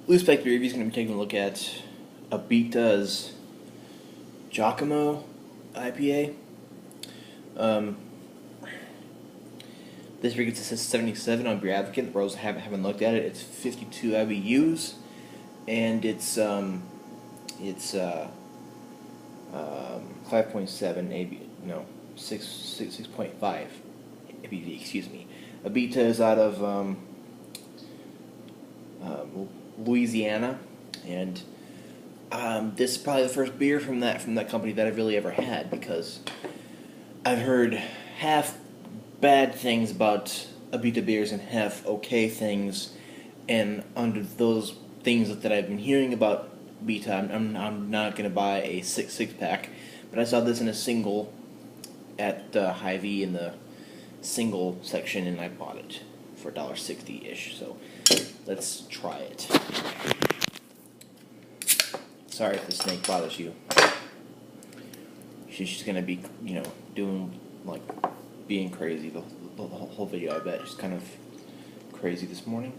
BlueSpecs review is going to be taking a look at Abita's Jockamo IPA. Um, this beer gets a 77 on Beer Advocate. For those who haven't looked at it, it's 52 IBUs, and it's 5.7 AB, no, 6.5 ABV. Excuse me. Abita is out of Louisiana, and this is probably the first beer from that company that I've really ever had, because I've heard half bad things about Abita beers and half okay things, and under those things that I've been hearing about Abita, I'm not going to buy a six pack, but I saw this in a single at Hy-Vee in the single section, and I bought it for $1.60-ish, so let's try it. Sorry if the snake bothers you. She's gonna be, doing, like, being crazy the whole video, I bet. She's kind of crazy this morning.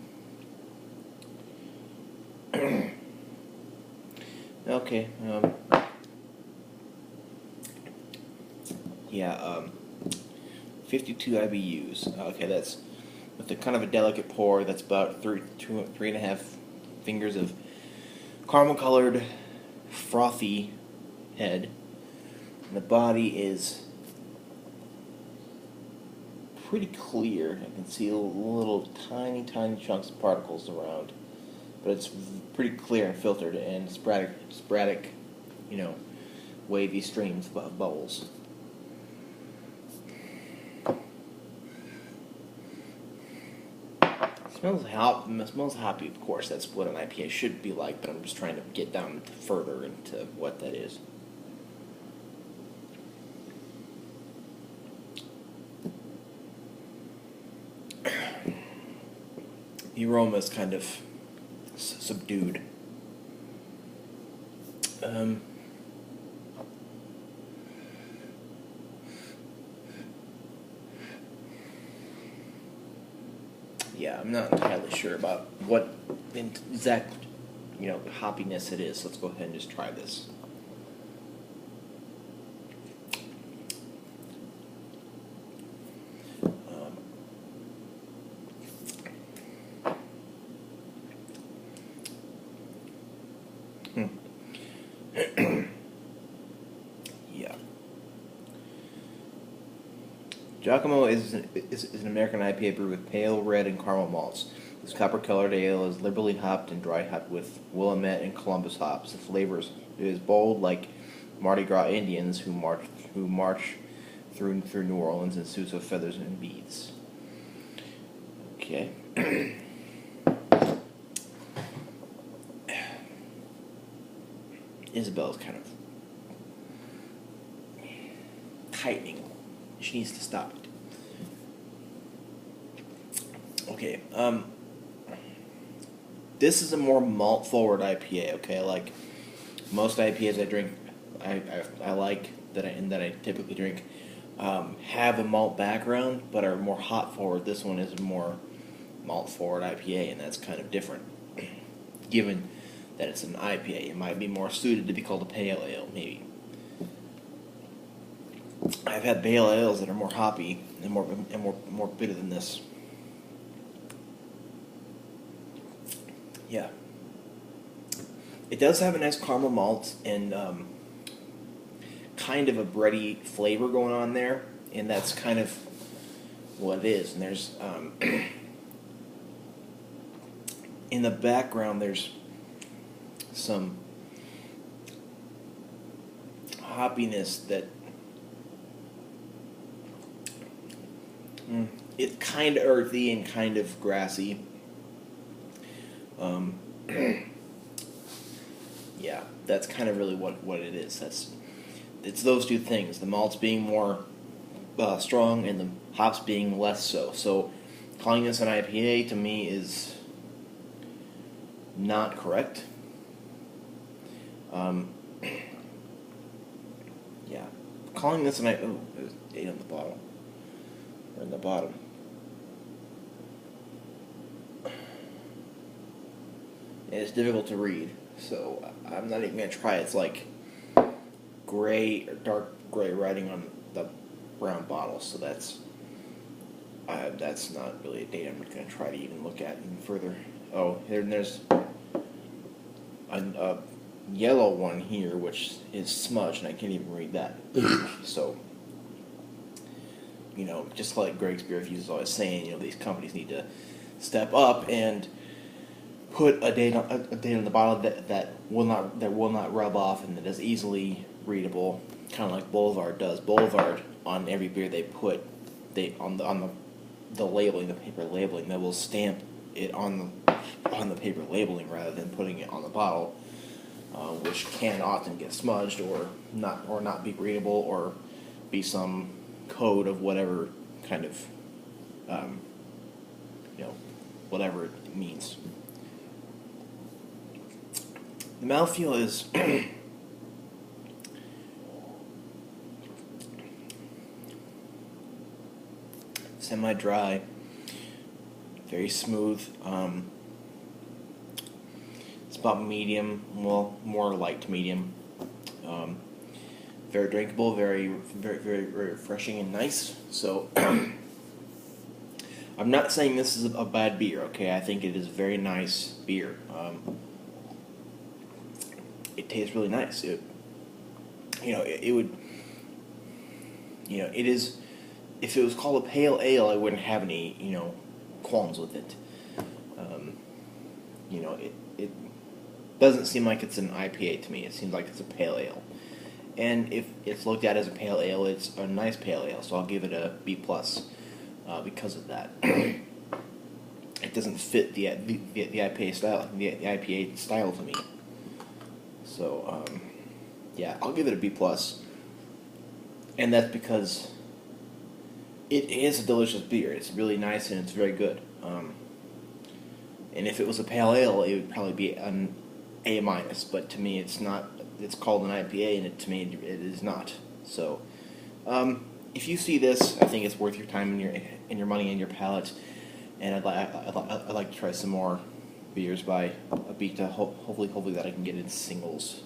Okay, 52 IBUs. Okay, that's with a kind of a delicate pour. That's about three and a half fingers of caramel-colored, frothy head. And the body is pretty clear. I can see little tiny chunks of particles around, but it's pretty clear and filtered, and sporadic, wavy streams of bubbles. Smells hoppy, of course. That's what an IPA should be like, but I'm just trying to get down further into what that is. The aroma is kind of subdued. Yeah, I'm not entirely sure about what exact, hoppiness it is. Let's go ahead and just try this. Yeah. Jockamo is an American IPA brewed with pale red and caramel malts. This copper-colored ale is liberally hopped and dry hopped with Willamette and Columbus hops. The flavor is bold, like Mardi Gras Indians who march through New Orleans in suits of feathers and beads. Okay. Isabel's kind of tightening. She needs to stop it. Okay, this is a more malt-forward IPA. Okay, like most IPAs I drink, I like that I typically drink have a malt background, but are more hop-forward. This one is a more malt-forward IPA, and that's kind of different. Given that it's an IPA, it might be more suited to be called a pale ale, maybe. I've had pale ales that are more hoppy and more bitter than this. Yeah. It does have a nice caramel malt and kind of a bready flavor going on there, and that's kind of what it is. And there's in the background there's some hoppiness that it's kind of earthy and kind of grassy. Yeah, that's kind of really what it is. It's those two things: the malts being more strong and the hops being less so. So, calling this an IPA to me is not correct. Yeah, calling this an IPA. Oh, there's date on the bottle. Or in the bottom. and it's difficult to read. So I'm not even gonna try. It's like gray or dark gray writing on the brown bottle. So that's not really a date I'm gonna try to even look at even further. Oh, there's a yellow one here, which is smudged, and I can't even read that. So, just like Greg's Beer Reviews is always saying, these companies need to step up and put a date on the bottle that will not rub off and that is easily readable, kind of like Boulevard does. Boulevard, on every beer they put, on the labeling, the paper labeling, they will stamp it on the paper labeling rather than putting it on the bottle, which can often get smudged or not be readable or be some code of whatever kind of whatever it means. The mouthfeel is semi-dry, very smooth. It's about medium, well, more light to medium. Very drinkable, very, very, very, very refreshing and nice. So, I'm not saying this is a bad beer, okay? I think it is a very nice beer. It tastes really nice. It would, it is, if it was called a pale ale, I wouldn't have any, qualms with it. It doesn't seem like it's an IPA to me. It seems like it's a pale ale. And if it's looked at as a pale ale, it's a nice pale ale, so I'll give it a B+, because of that. It doesn't fit the IPA style, the IPA style to me. So, yeah, I'll give it a B+. And that's because it is a delicious beer. It's really nice and it's very good. And if it was a pale ale, it would probably be an A-, but to me it's not. It's called an IPA, and to me it is not. So, if you see this, I think it's worth your time and your money and your palate. And I'd like to try some more beers by Abita. Hopefully that I can get in singles.